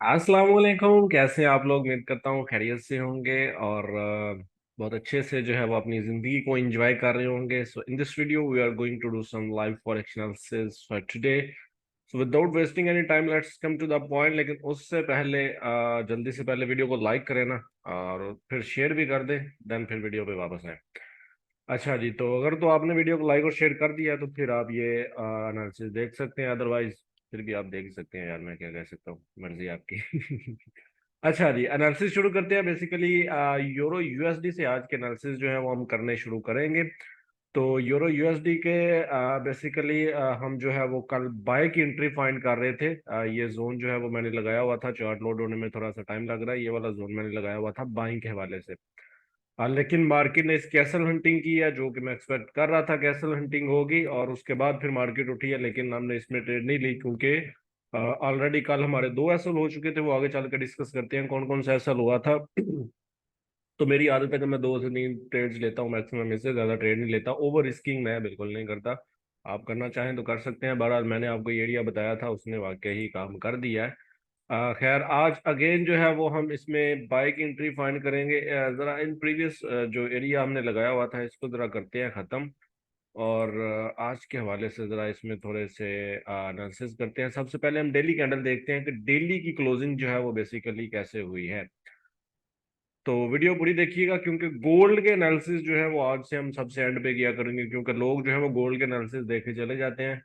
अस्सलाम वालेकुम। कैसे हैं आप लोग? उम्मीद करता हूँ खैरियत से होंगे और बहुत अच्छे से जो है वो अपनी ज़िंदगी को एंजॉय कर रहे होंगे। So in this video we are going to do some live forex analysis for today. So without wasting any time let's come to the point. लेकिन उससे पहले जल्दी से पहले वीडियो को लाइक करें ना, और फिर शेयर भी कर दें, देन फिर वीडियो पे वापस आए। अच्छा जी, तो अगर तो आपने वीडियो को लाइक और शेयर कर दिया तो फिर आप ये एनालिसिस देख सकते हैं। अदरवाइज फिर भी आप देख सकते हैं, यार मैं क्या कह सकता हूँ, मर्जी आपकी। अच्छा जी, एनालिसिस शुरू करते हैं। बेसिकली यूरो यूएसडी से आज के एनालिसिस जो है वो हम करने शुरू करेंगे। तो यूरो यूएसडी के बेसिकली हम जो है वो कल बाय की एंट्री फाइंड कर रहे थे। ये जोन जो है वो मैंने लगाया हुआ था, चार्ट लोड होने में थोड़ा सा टाइम लग रहा है। ये वाला जोन मैंने लगाया हुआ था बाइंग के हवाले से। लेकिन मार्केट ने इस कैसल हंटिंग की है, जो कि मैं एक्सपेक्ट कर रहा था कैसल हंटिंग होगी, और उसके बाद फिर मार्केट उठी है। लेकिन हमने इसमें ट्रेड नहीं ली, क्योंकि ऑलरेडी कल हमारे दो एसल हो चुके थे। वो आगे चल के डिस्कस करते हैं कौन कौन सा एसल हुआ था। तो मेरी आदत है कि मैं दो से तीन ट्रेड्स लेता हूँ मैक्सिमम, इससे ज्यादा ट्रेड नहीं लेता। ओवर रिस्किंग मैं बिल्कुल नहीं करता। आप करना चाहें तो कर सकते हैं। बहरहाल मैंने आपको ये एरिया बताया था, उसने वाकई ही काम कर दिया है। खैर आज अगेन जो है वो हम इसमें बाइक एंट्री फाइंड करेंगे। जरा इन प्रीवियस जो एरिया हमने लगाया हुआ था इसको जरा करते हैं खत्म। और आज के हवाले से जरा इसमें थोड़े से एनालिसिस करते हैं। सबसे पहले हम डेली कैंडल देखते हैं कि डेली की क्लोजिंग जो है वो बेसिकली कैसे हुई है। तो वीडियो पूरी देखिएगा, क्योंकि गोल्ड के एनालिसिस जो है वो आज से हम सबसे एंड पे किया करेंगे, क्योंकि लोग जो है वो गोल्ड के एनालिसिस देखे चले जाते हैं,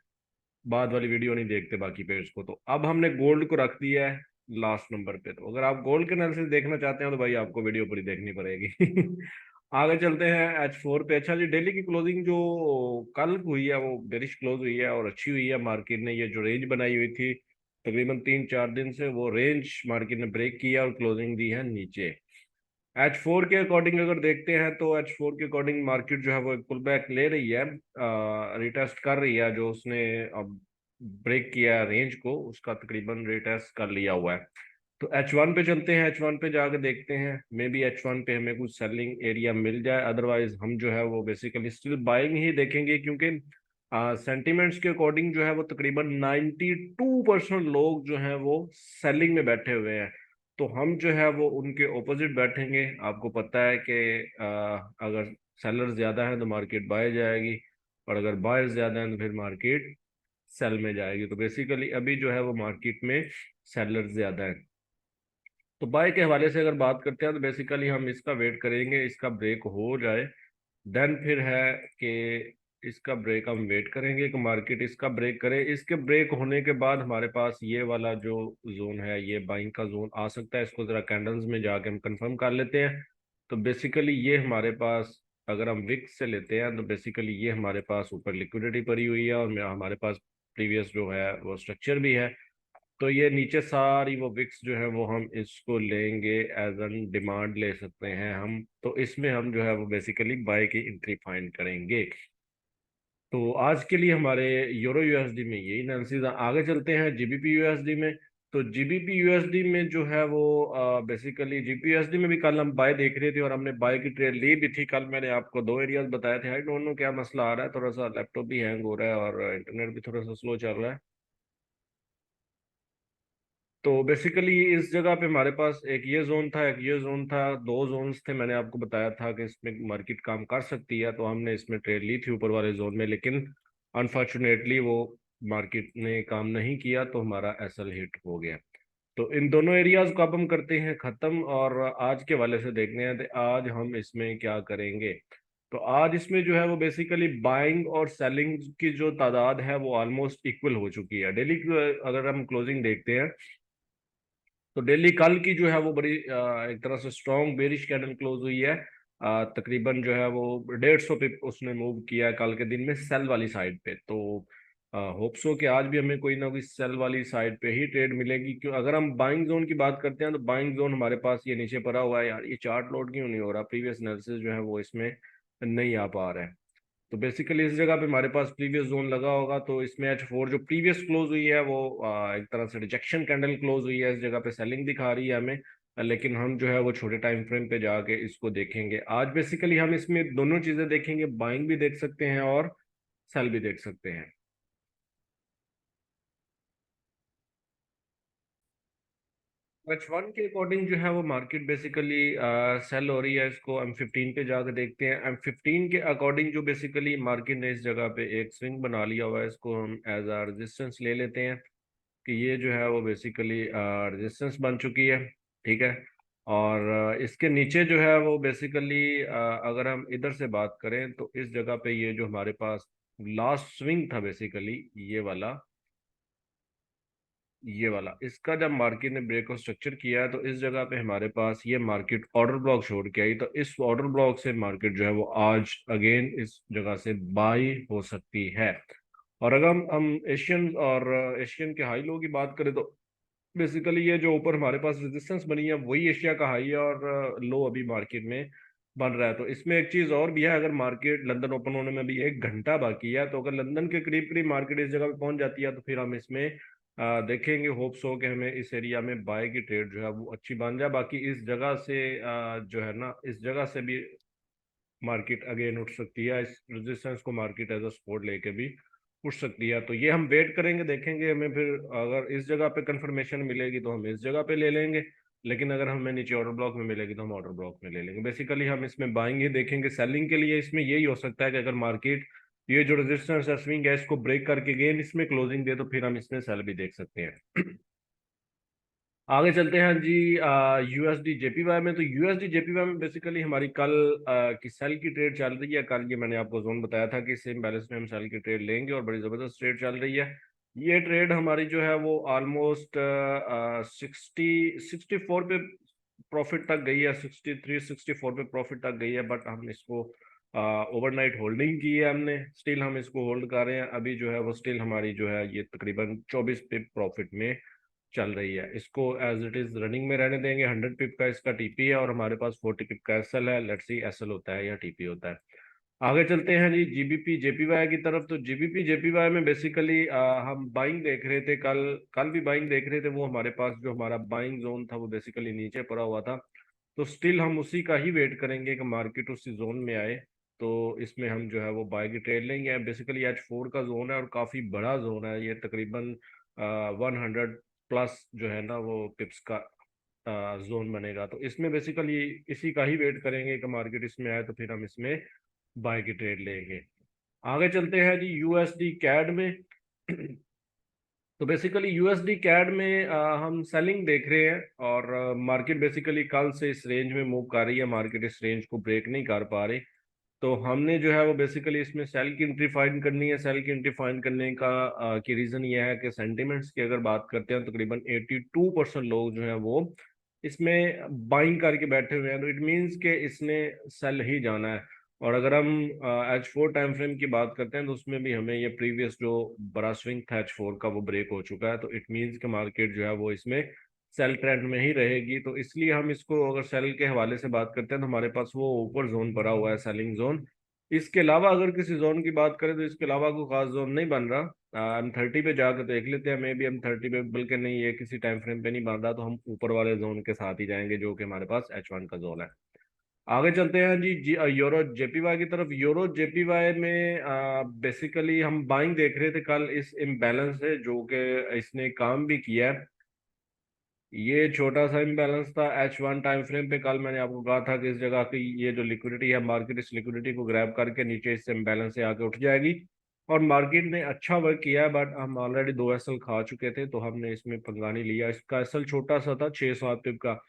बाद वाली वीडियो नहीं देखते बाकी पेज को। तो अब हमने गोल्ड को रख दिया है लास्ट नंबर पे। तो अगर आप गोल्ड के एनालिसिस देखना चाहते हैं तो भाई आपको वीडियो पूरी देखनी पड़ेगी। आगे चलते हैं H4 पे। अच्छा जी, डेली की क्लोजिंग जो कल हुई है वो बेरिश क्लोज हुई है और अच्छी हुई है। मार्केट ने ये जो रेंज बनाई हुई थी तकरीबन 3-4 दिन से, वो रेंज मार्केट ने ब्रेक किया और क्लोजिंग दी है नीचे। H4 के अकॉर्डिंग अगर देखते हैं तो H4 के अकॉर्डिंग मार्केट जो है वो एक पुल बैक ले रही है, रिटेस्ट कर रही है। जो उसने अब ब्रेक किया रेंज को, उसका तकरीबन रिटेस्ट कर लिया हुआ है। तो H1 पे चलते हैं। H1 पे जाके देखते हैं, मे बी H1 पे हमें कुछ सेलिंग एरिया मिल जाए। अदरवाइज हम जो है वो बेसिकली स्टिल बाइंग ही देखेंगे, क्योंकि सेंटिमेंट्स के अकॉर्डिंग जो है वो तकरीबन 92% लोग जो हैं वो सेलिंग में बैठे हुए हैं। तो हम जो है वो उनके ऑपोजिट बैठेंगे। आपको पता है कि अगर सेलर ज्यादा है तो मार्केट बाय जाएगी, और अगर बायर्स ज्यादा है तो फिर मार्केट सेल में जाएगी। तो बेसिकली अभी जो है वो मार्केट में सेलर ज्यादा है। तो बाय के हवाले से अगर बात करते हैं तो बेसिकली हम इसका वेट करेंगे, इसका ब्रेक हो जाए। देन फिर है कि इसका ब्रेक हम वेट करेंगे कि मार्केट इसका ब्रेक करे। इसके ब्रेक होने के बाद हमारे पास ये वाला जो जोन है, ये बाइंग का जोन आ सकता है। इसको जरा कैंडल्स में जाके हम कंफर्म कर लेते हैं। तो बेसिकली ये हमारे पास, अगर हम विक्स से लेते हैं तो बेसिकली ये हमारे पास ऊपर लिक्विडिटी पड़ी हुई है, और हमारे पास प्रीवियस जो है वो स्ट्रक्चर भी है। तो ये नीचे सारी वो विक्स जो है वो हम इसको लेंगे, एज एन डिमांड ले सकते हैं हम। तो इसमें हम जो है वो बेसिकली बाय की एंट्री फाइंड करेंगे। तो आज के लिए हमारे यूरो यूएसडी में यही एनालिसिस। आगे चलते हैं जीबीपी यूएसडी में। तो जीबीपी यूएसडी में जो है वो बेसिकली जीबीपी यूएसडी में भी कल हम बाय देख रहे थे, और हमने बाय की ट्रेड ली भी थी। कल मैंने आपको दो एरियाज बताए थे। आई डोंट नो क्या मसला आ रहा है, थोड़ा सा लैपटॉप भी हैंग हो रहा है और इंटरनेट भी थोड़ा सा स्लो चल रहा है। तो बेसिकली इस जगह पे हमारे पास एक ये जोन था, एक ये जोन था, दो जोन्स थे। मैंने आपको बताया था कि इसमें मार्केट काम कर सकती है, तो हमने इसमें ट्रेड ली थी ऊपर वाले जोन में। लेकिन अनफॉर्चुनेटली वो मार्केट ने काम नहीं किया, तो हमारा एसएल हिट हो गया। तो इन दोनों एरियाज को अब हम करते हैं खत्म, और आज के वाले से देखते हैं कि आज हम इसमें क्या करेंगे। तो आज इसमें जो है वो बेसिकली बाइंग और सेलिंग की जो तादाद है वो ऑलमोस्ट इक्वल हो चुकी है। डेली अगर हम क्लोजिंग देखते हैं तो दिल्ली कल की जो है वो बड़ी एक तरह से स्ट्रॉन्ग बेरिश कैंडल क्लोज हुई है। तकरीबन जो है वो 150 पे उसने मूव किया है कल के दिन में सेल वाली साइड पे। तो होप सो कि आज भी हमें कोई ना कोई सेल वाली साइड पे ही ट्रेड मिलेगी। क्यों, अगर हम बाइंग जोन की बात करते हैं तो बाइंग जोन हमारे पास ये नीचे पड़ा हुआ है। यार ये चार्ट लोड क्यों नहीं हो रहा? प्रीवियस एनालिसिस जो है वो इसमें नहीं आ पा रहा है। तो बेसिकली इस जगह पे हमारे पास प्रीवियस जोन लगा होगा। तो इसमें H4 जो प्रीवियस क्लोज हुई है वो एक तरह से रिजेक्शन कैंडल क्लोज हुई है। इस जगह पे सेलिंग दिखा रही है हमें। लेकिन हम जो है वो छोटे टाइम फ्रेम पे जाके इसको देखेंगे। आज बेसिकली हम इसमें दोनों चीजें देखेंगे, बाइंग भी देख सकते हैं और सेल भी देख सकते हैं। H1 के अकॉर्डिंग जो है वो मार्केट बेसिकली सेल हो रही है। इसको M15 पे जाकर देखते हैं। M15 के अकॉर्डिंग जो बेसिकली मार्केट ने इस जगह पे एक स्विंग बना लिया हुआ है, इसको हम एज आ रेजिस्टेंस ले लेते हैं कि ये जो है वो बेसिकली रेजिस्टेंस बन चुकी है। ठीक है। और इसके नीचे जो है वो बेसिकली अगर हम इधर से बात करें तो इस जगह पे ये जो हमारे पास लास्ट स्विंग था बेसिकली ये वाला इसका जब मार्केट ने ब्रेक ऑफ स्ट्रक्चर किया है तो इस जगह पे हमारे पास ये मार्केट ऑर्डर ब्लॉक छोड़ के आई। तो इस ऑर्डर ब्लॉक से मार्केट जो है वो आज अगेन इस जगह से बाई हो सकती है। और अगर हम एशियन के हाई लो की बात करें तो बेसिकली ये जो ऊपर हमारे पास रेजिस्टेंस बनी है वही एशिया का हाई है और लो अभी मार्केट में बन रहा है। तो इसमें एक चीज और भी है, अगर मार्केट लंदन ओपन होने में भी 1 घंटा बाकी है तो अगर लंदन के करीब करीब मार्केट इस जगह पे पहुंच जाती है तो फिर हम इसमें देखेंगे होप्स हो कि हमें इस एरिया में बाय की ट्रेड जो है वो अच्छी बन जाए। बाकी इस जगह से जो है ना इस जगह से भी मार्केट अगेन उठ सकती है। इस रेजिस्टेंस को मार्केट एज अ सपोर्ट लेके भी उठ सकती है। तो ये हम वेट करेंगे देखेंगे, हमें फिर अगर इस जगह पे कंफर्मेशन मिलेगी तो हम इस जगह पे ले लेंगे, लेकिन अगर हमें नीचे ऑर्डर ब्लॉक में मिलेगी तो हम ऑर्डर ब्लॉक में ले लेंगे। बेसिकली हम इसमें बाइंग ही देखेंगे। सेलिंग के लिए इसमें यही हो सकता है कि अगर मार्केट ये जो रेजिस्टेंस है स्विंग है इसको ब्रेक करके गेन इसमें क्लोजिंग दे तो फिर हम इसमें सेल भी देख सकते हैं। आगे चलते हैं जी यूएसडी जेपीवाई में। तो यूएसडी जेपीवाई में बेसिकली हमारी कल की सेल की ट्रेड चल रही है। कल ये मैंने आपको जोन बताया था कि सेम बैलेंस में हम सेल की ट्रेड लेंगे और बड़ी जबरदस्त ट्रेड चल रही है। ये ट्रेड हमारी जो है वो ऑलमोस्ट 64 पे प्रॉफिट तक गई है, 63 64 पे प्रॉफिट तक गई है। बट हम इसको ओवरनाइट होल्डिंग की है हमने, स्टिल हम इसको होल्ड कर रहे हैं। अभी जो है वो स्टिल हमारी जो है ये तकरीबन 24 पे प्रॉफिट में चल रही है। इसको एज इट इज रनिंग में रहने देंगे। 100 पिप का इसका टीपी है और हमारे पास 40 पिप का एसएल है। लेट्स सी एसएल होता है या टीपी होता है। आगे चलते हैं जी जीबीपी जेपीवाई की तरफ। तो जीबीपी जेपीवाई में बेसिकली हम बाइंग देख रहे थे, कल कल भी बाइंग देख रहे थे। वो हमारे पास जो हमारा बाइंग जोन था वो बेसिकली नीचे पड़ा हुआ था। तो स्टिल हम उसी का ही वेट करेंगे कि मार्केट उसी जोन में आए तो इसमें हम जो है वो बाय की ट्रेड लेंगे। बेसिकली H4 का जोन है और काफी बड़ा जोन है ये, तकरीबन 100 प्लस जो है ना वो पिप्स का जोन बनेगा। तो इसमें बेसिकली इसी का ही वेट करेंगे कि मार्केट इसमें आए तो फिर हम इसमें बाय की ट्रेड लेंगे। आगे चलते हैं जी यूएसडी कैड में। तो बेसिकली यूएसडी कैड में हम सेलिंग देख रहे हैं और मार्केट बेसिकली कल से इस रेंज में मूव कर रही है। मार्केट इस रेंज को ब्रेक नहीं कर पा रही। तो हमने जो है वो बेसिकली इसमें सेल की एंट्री फाइंड करनी है। सेल की एंट्री फाइंड करने का की रीजन ये है कि सेंटिमेंट्स की अगर बात करते हैं तो तकरीबन 82% लोग जो है वो इसमें बाइंग करके बैठे हुए हैं। तो इट मीन्स कि इसने सेल ही जाना है। और अगर हम H4 टाइम फ्रेम की बात करते हैं तो उसमें भी हमें ये प्रीवियस जो बड़ा स्विंग था H4 का वो ब्रेक हो चुका है। तो इट मीन्स कि मार्केट जो है वो इसमें सेल ट्रेंड में ही रहेगी। तो इसलिए हम इसको अगर सेल के हवाले से बात करते हैं तो हमारे पास वो ऊपर जोन पड़ा हुआ है, सेलिंग जोन। इसके अलावा अगर किसी जोन की बात करें तो इसके अलावा कोई खास जोन नहीं बन रहा। M30 पे जाकर देख लेते हैं, मे बी M30 पे, बल्कि नहीं ये किसी टाइम फ्रेम पे नहीं बन रहा तो हम ऊपर वाले जोन के साथ ही जाएंगे जो कि हमारे पास H1 का जोन है। आगे चलते हैं जी यूरो जेपीवाई की तरफ। यूरो जेपीवाई में बेसिकली हम बाइंग देख रहे थे कल इस इम्बैलेंस से जो कि इसने काम भी किया है। ये छोटा सा इम्बैलेंस था H1 टाइम फ्रेम पे। कल मैंने आपको कहा था कि इस जगह की ये जो लिक्विडिटी है मार्केट इस लिक्विडिटी को ग्रैब करके नीचे इस इम्बैलेंस से आके उठ जाएगी। और मार्केट ने अच्छा वर्क किया है बट हम ऑलरेडी 2 एसएल खा चुके थे तो हमने इसमें पंगा नहीं लिया। इसका एसएल छोटा सा था 6-7 पिप का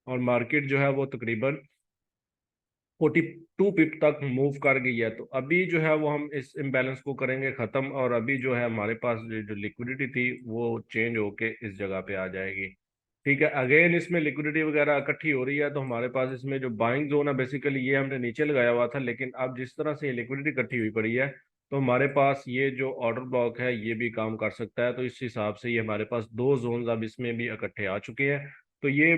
और मार्केट जो है वो तकरीबन 42 पिप तक मूव कर गई है। तो अभी जो है वो हम इस इम्बैलेंस को करेंगे खत्म और अभी जो है हमारे पास जो लिक्विडिटी थी वो चेंज होके इस जगह पे आ जाएगी। ठीक है, अगेन इसमें लिक्विडिटी वगैरह इकट्ठी हो रही है तो हमारे पास इसमें जो बाइंग जोन है बेसिकली ये हमने नीचे लगाया हुआ था, लेकिन अब जिस तरह से ये लिक्विडिटी इकट्ठी हुई पड़ी है तो हमारे पास ये जो ऑर्डर ब्लॉक है ये भी काम कर सकता है। तो इस हिसाब से ये हमारे पास 2 जोन अब इसमें भी इकट्ठे आ चुके हैं। तो ये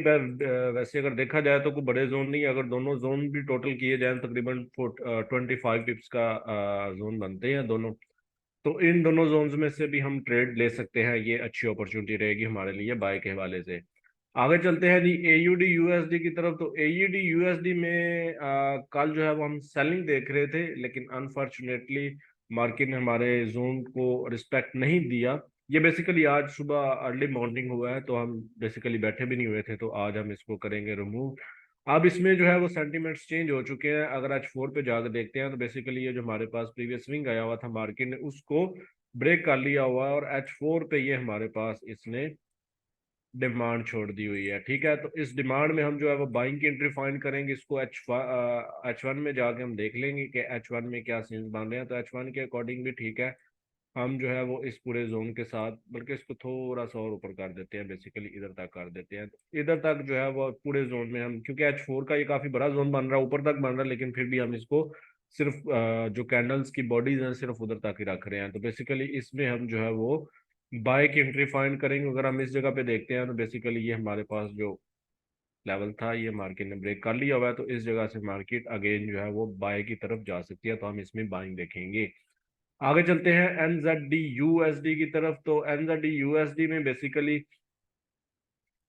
वैसे अगर देखा जाए तो कोई बड़े जोन नहीं है। अगर दोनों जोन भी टोटल किए जाए तकरीबन 25 पिप्स का जोन बनते हैं दोनों। तो इन दोनों जोन्स में से भी हम ट्रेड ले सकते हैं। ये अच्छी अपॉर्चुनिटी रहेगी हमारे लिए बाय के हवाले से। आगे चलते हैं जी एयूडी यूएसडी की तरफ। तो एयूडी यूएसडी में कल जो है वो हम सेलिंग देख रहे थे लेकिन अनफॉर्चुनेटली मार्केट ने हमारे जोन को रिस्पेक्ट नहीं दिया। ये बेसिकली आज सुबह अर्ली मॉर्निंग हुआ है, तो हम बेसिकली बैठे भी नहीं हुए थे, तो आज हम इसको करेंगे रिमूव। अब इसमें जो है वो सेंटीमेंट्स चेंज हो चुके हैं। अगर आज फोर पे जाकर देखते हैं तो बेसिकली ये जो हमारे पास प्रीवियस स्विंग आया हुआ था, मार्केट ने उसको ब्रेक कर लिया हुआ है, और एच फोर पे ये हमारे पास इसने डिमांड छोड़ दी हुई है। ठीक है, तो इस डिमांड में हम जो है वो बाइंग की एंट्री फाइंड करेंगे। इसको एच वन में जाके हम देख लेंगे कि एच वन में क्या सीन्स बन रहे हैं। तो एच वन के अकॉर्डिंग भी ठीक है, हम जो है वो इस पूरे जोन के साथ, बल्कि इसको थोड़ा सा और ऊपर कर देते हैं, बेसिकली इधर तक कर देते हैं। तो इधर तक जो है वो पूरे जोन में हम, क्योंकि एच फोर का ये काफी बड़ा जोन बन रहा है, ऊपर तक बन रहा है, लेकिन फिर भी हम इसको सिर्फ जो कैंडल्स की बॉडीज हैं सिर्फ उधर तक ही रख रहे हैं। तो बेसिकली इसमें हम जो है वो बाय की एंट्री फाइंड करेंगे। अगर हम इस जगह पे देखते हैं तो बेसिकली ये हमारे पास जो लेवल था ये मार्केट ने ब्रेक कर लिया हुआ है, तो इस जगह से मार्केट अगेन जो है वो बाय की तरफ जा सकती है, तो हम इसमें बाइंग देखेंगे। आगे चलते हैं एनजेडी यूएसडी की तरफ। तो एनजेडी यूएसडी में बेसिकली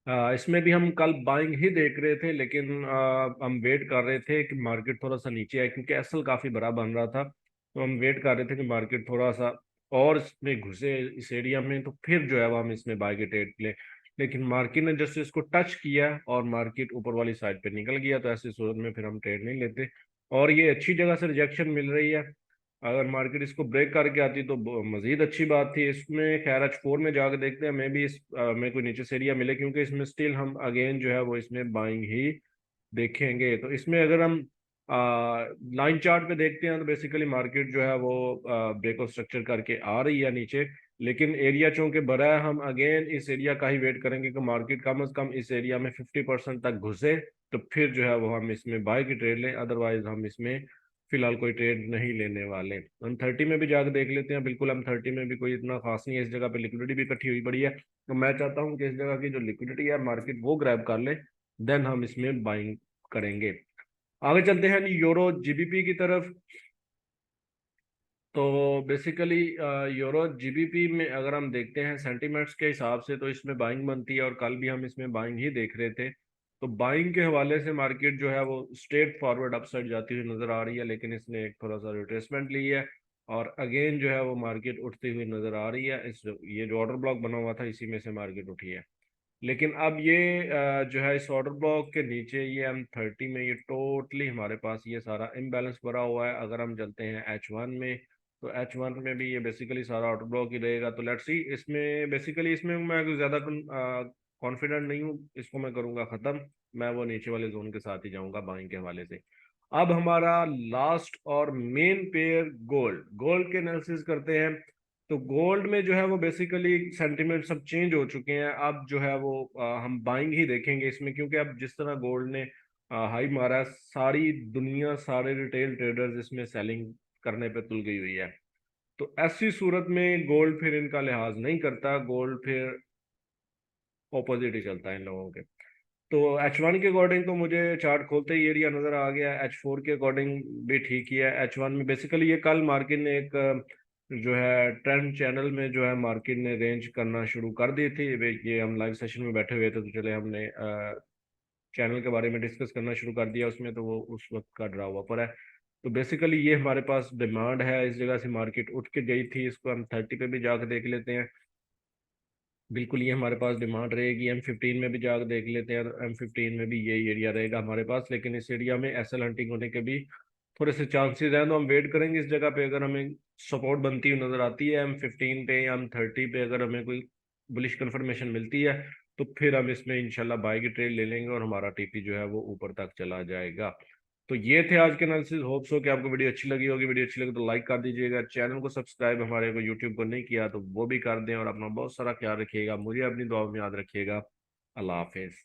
इसमें भी हम कल बाइंग ही देख रहे थे, लेकिन हम वेट कर रहे थे कि मार्केट थोड़ा सा नीचे आए, क्योंकि एसएल काफी बड़ा बन रहा था। तो हम वेट कर रहे थे कि मार्केट थोड़ा सा और इसमें घुसे इस एरिया में, तो फिर जो है वो हम इसमें बाय के ट्रेड ले। लेकिन मार्केट ने जैसे इसको टच किया और मार्केट ऊपर वाली साइड पे निकल गया, तो ऐसी सूरत में फिर हम ट्रेड नहीं लेते। और ये अच्छी जगह से रिजेक्शन मिल रही है। अगर मार्केट इसको ब्रेक करके आती तो मजीद अच्छी बात थी। इसमें खैर आज फोर में जाकर देखते हैं, मैं भी इस में कोई नीचे से एरिया मिले, क्योंकि इसमें स्टिल हम अगेन जो है वो इसमें बाइंग ही देखेंगे। तो इसमें अगर हम लाइन चार्ट पे देखते हैं तो बेसिकली मार्केट जो है वो ब्रेकआउट स्ट्रक्चर करके आ रही है नीचे, लेकिन एरिया चूंकि बड़ा है, हम अगेन इस एरिया का ही वेट करेंगे कि मार्केट कम से कम इस एरिया में 50% तक घुसे, तो फिर जो है वो हम इसमें बाय की ट्रेड लें। अदरवाइज हम इसमें फिलहाल कोई ट्रेड नहीं लेने वाले। हम 30 में भी जाकर देख लेते हैं। बिल्कुल हम 30 में भी कोई इतना खास नहीं है, इस जगह पे लिक्विडिटी भी इकट्ठी हुई पड़ी है, तो मैं चाहता हूँ कि इस जगह की जो लिक्विडिटी है मार्केट वो ग्रैब कर ले, देन हम इसमें बाइंग करेंगे। आगे चलते हैं यूरो जीबीपी की तरफ। तो बेसिकली यूरो जीबीपी में अगर हम देखते हैं सेंटीमेंट्स के हिसाब से, तो इसमें बाइंग बनती है, और कल भी हम इसमें बाइंग ही देख रहे थे। तो बाइंग के हवाले से मार्केट जो है वो स्ट्रेट फॉरवर्ड अपसाइड जाती हुई नजर आ रही है, लेकिन इसने एक थोड़ा सा रिट्रेसमेंट ली है, और अगेन जो है वो मार्केट उठती हुई नजर आ रही है। इस ये जो ऑर्डर ब्लॉक बना हुआ था इसी में से मार्केट उठी है। लेकिन अब ये जो है इस ऑर्डर ब्लॉक के नीचे ये M30 में ये टोटली हमारे पास ये सारा इम्बैलेंस भरा हुआ है। अगर हम चलते हैं H1 में, तो H1 में भी ये बेसिकली सारा ऑर्डर ब्लॉक ही रहेगा। तो लेट्स सी, इसमें बेसिकली इसमें मैं कुछ ज़्यादा कॉन्फिडेंट नहीं हूँ, इसको मैं करूँगा ख़त्म। मैं वो नीचे वाले जोन के साथ ही जाऊँगा बाइंग के हवाले से। अब हमारा लास्ट और मेन पेयर गोल्ड, गोल्ड के एनालिसिस करते हैं। तो गोल्ड में जो है वो बेसिकली सेंटिमेंट सब चेंज हो चुके हैं। अब जो है वो हम बाइंग ही देखेंगे इसमें, क्योंकि अब जिस तरह गोल्ड ने हाई मारा है, सारी दुनिया सारे रिटेल ट्रेडर्स इसमें सेलिंग करने पे तुल गई हुई है। तो ऐसी सूरत में गोल्ड फिर इनका लिहाज नहीं करता, गोल्ड फिर ऑपोजिट ही चलता है इन लोगों के। तो H1 के अकॉर्डिंग तो मुझे चार्ट खोलते ही एरिया नजर आ गया। H4 के अकॉर्डिंग भी ठीक ही है। H1 में बेसिकली ये कल मार्केट ने एक जो है ट्रेंड चैनल में जो है मार्केट ने रेंज करना शुरू कर दी थी। ये हम लाइव सेशन में बैठे हुए थे, तो चले हमने चैनल के बारे में डिस्कस करना शुरू कर दिया उसमें, तो वो उस वक्त का ड्रा हुआ पर है। तो बेसिकली ये हमारे पास डिमांड है, इस जगह से मार्केट उठ के गई थी। इसको हम 30 पे भी जाकर देख लेते हैं। बिल्कुल ये हमारे पास डिमांड रहेगी। M15 में भी जाकर देख लेते हैं, M15 में भी यही एरिया रहेगा हमारे पास, लेकिन इस एरिया में एसएल हंटिंग होने के भी थोड़े से चांसेस हैं, तो हम वेट करेंगे इस जगह पे। अगर हमें सपोर्ट बनती हुई नजर आती है M15 पे या M30 पे, अगर हमें कोई बुलिश कंफर्मेशन मिलती है, तो फिर हम इसमें इंशाल्लाह बाय की ट्रेड ले लेंगे और हमारा टीपी जो है वो ऊपर तक चला जाएगा। तो ये थे आज के एनालिसिस। होप्स हो कि आपको वीडियो अच्छी लगी होगी। वीडियो अच्छी लगी तो लाइक कर दीजिएगा, चैनल को सब्सक्राइब हमारे को यूट्यूब को नहीं किया तो वो भी कर दें, और अपना बहुत सारा ख्याल रखिएगा, मुझे अपनी दुआ में याद रखिएगा। अल्लाह हाफिज।